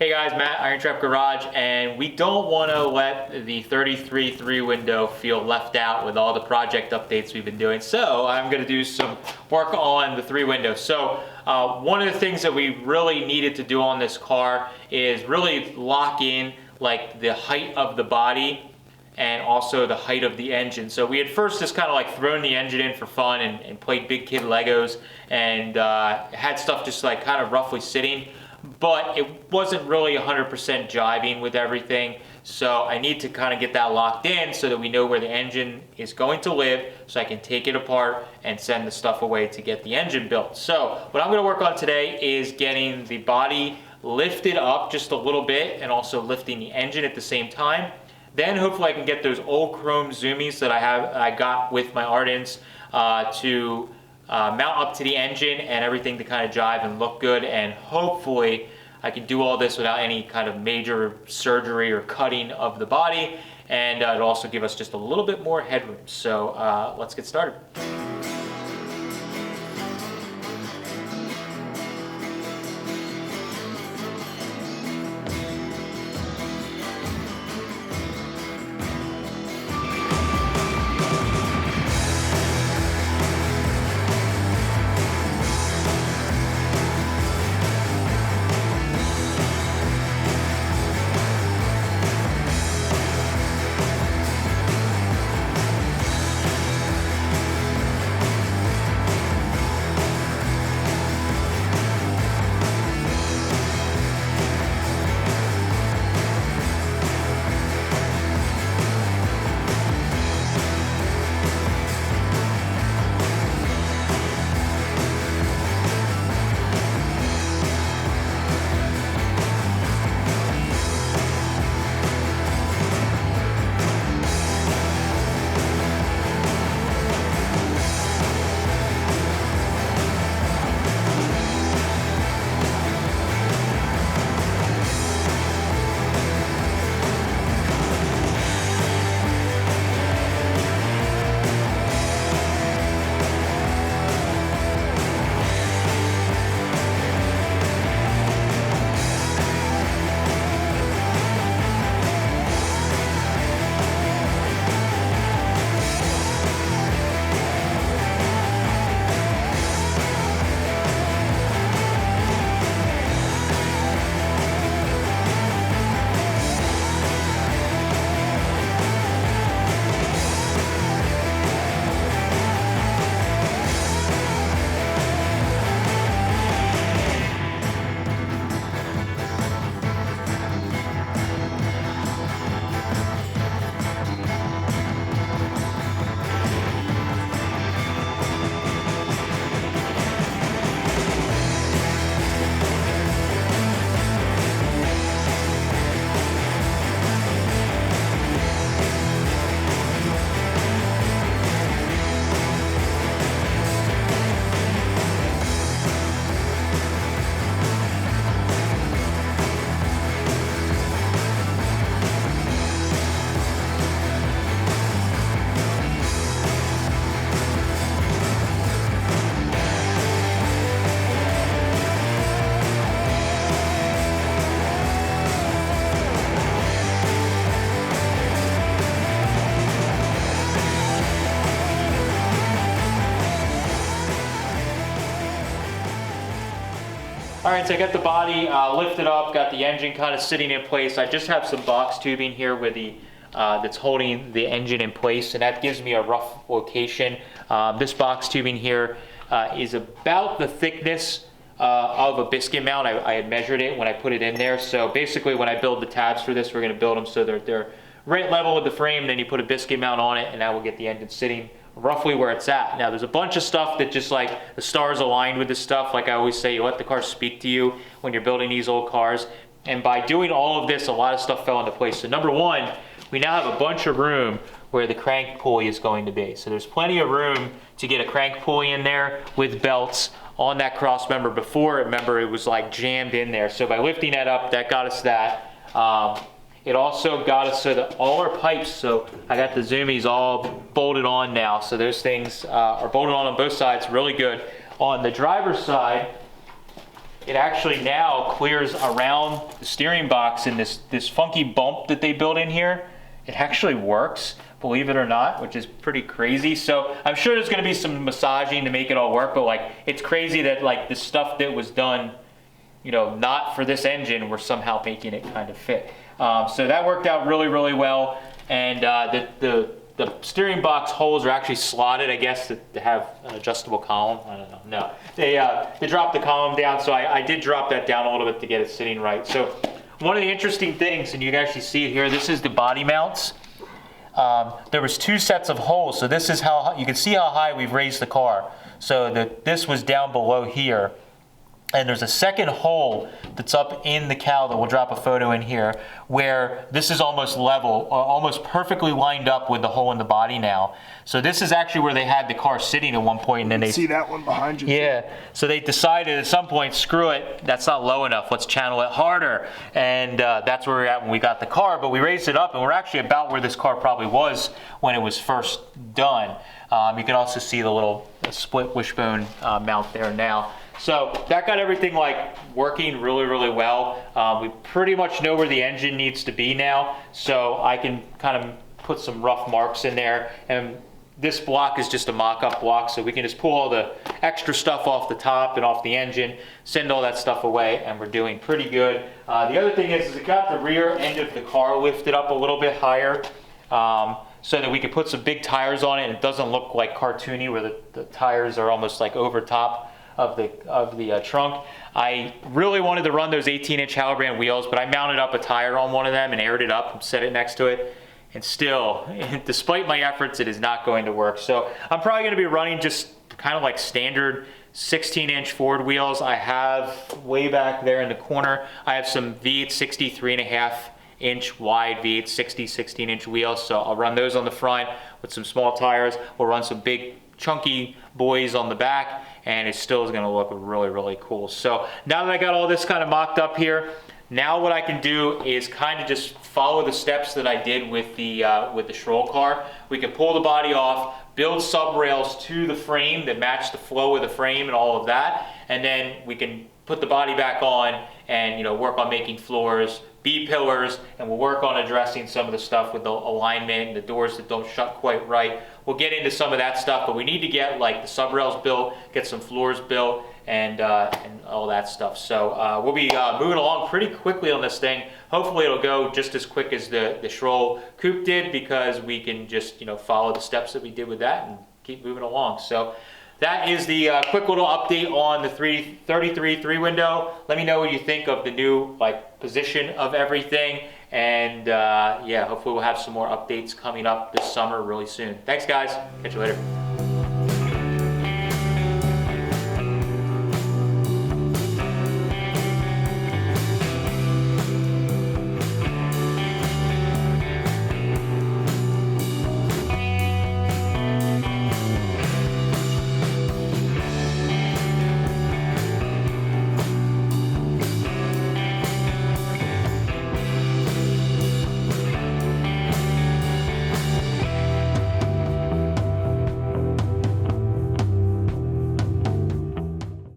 Hey guys, Matt, IronTrap Garage, and we don't want to let the 33.3 window feel left out with all the project updates we've been doing. So I'm going to do some work on the 3 windows. So one of the things that we really needed to do on this car is really lock in like the height of the body and also the height of the engine. So we had first just kind of like thrown the engine in for fun and played big kid Legos and had stuff just like kind of roughly sitting. But it wasn't really 100% jiving with everything, so I need to kind of get that locked in so that we know where the engine is going to live, so I can take it apart and send the stuff away to get the engine built. So what I'm going to work on today is getting the body lifted up just a little bit and also lifting the engine at the same time. Then hopefully I can get those old chrome zoomies that I got with my Arduns to mount up to the engine and everything to kind of jive and look good, and hopefully I can do all this without any kind of major surgery or cutting of the body, and it'll also give us just a little bit more headroom. So let's get started. Alright, so I got the body lifted up, got the engine kind of sitting in place. I just have some box tubing here with the that's holding the engine in place, and that gives me a rough location. This box tubing here is about the thickness of a biscuit mount. I had measured it when I put it in there. So basically when I build the tabs for this, we're going to build them so they're right level with the frame, then you put a biscuit mount on it, and that will get the engine sitting roughly where it's at. Now there's a bunch of stuff that just like the stars aligned with this stuff. Like I always say, you let the car speak to you when you're building these old cars. And by doing all of this, a lot of stuff fell into place. So number one, we now have a bunch of room where the crank pulley is going to be. So there's plenty of room to get a crank pulley in there with belts on that cross member. Before, remember, it was like jammed in there. So by lifting that up, that got us that. It also got us so that all our pipes, so I got the zoomies all bolted on now, so those things are bolted on both sides really good. On the driver's side, it actually now clears around the steering box, and this funky bump that they built in here, it actually works, believe it or not, which is pretty crazy. So I'm sure there's gonna be some massaging to make it all work, but like, it's crazy that like the stuff that was done, you know, not for this engine, we're somehow making it kind of fit. So that worked out really, really well. And the steering box holes are actually slotted, I guess, to have an adjustable column. I don't know. No, they dropped the column down, so I did drop that down a little bit to get it sitting right. So one of the interesting things, and you can actually see it here, this is the body mounts. There was 2 sets of holes, so this is how you can see how high we've raised the car. So this was down below here. And there's a second hole that's up in the cowl that we'll drop a photo in here, where this is almost level, or almost perfectly lined up with the hole in the body now. So this is actually where they had the car sitting at one point, and then they see that one behind you. Yeah. So they decided at some point, screw it, that's not low enough. Let's channel it harder, and that's where we're at when we got the car. But we raised it up, and we're actually about where this car probably was when it was first done. You can also see the little split wishbone mount there now. So that got everything like working really, really well. We pretty much know where the engine needs to be now, so I can kind of put some rough marks in there. And this block is just a mock-up block, so we can just pull all the extra stuff off the top and off the engine, send all that stuff away, and we're doing pretty good. The other thing is it got the rear end of the car lifted up a little bit higher, so that we can put some big tires on it, and it doesn't look like cartoony where the tires are almost like over top of the trunk. I really wanted to run those 18-inch Halbrand wheels, but I mounted up a tire on one of them and aired it up and set it next to it, and still, despite my efforts, it is not going to work. So I'm probably going to be running just kind of like standard 16-inch Ford wheels. I have way back there in the corner, I have some V8 63.5-inch wide V8 16-inch wheels, so I'll run those on the front with some small tires. We'll run some big chunky boys on the back, and it still is going to look really, really cool. So now that I got all this kind of mocked up here, now what I can do is kind of just follow the steps that I did with the Schroll car. We can pull the body off, build sub rails to the frame that match the flow of the frame and all of that, and then we can put the body back on and, you know, work on making floors, B-pillars, and we'll work on addressing some of the stuff with the alignment and the doors that don't shut quite right. We'll get into some of that stuff, but we need to get like the sub rails built, get some floors built, and all that stuff. So we'll be moving along pretty quickly on this thing. Hopefully it'll go just as quick as the Schroll Coupe did, because we can just, you know, follow the steps that we did with that and keep moving along. So that is the quick little update on the 33 3-window. Let me know what you think of the new like position of everything. And yeah, hopefully we'll have some more updates coming up this summer really soon. Thanks guys, catch you later.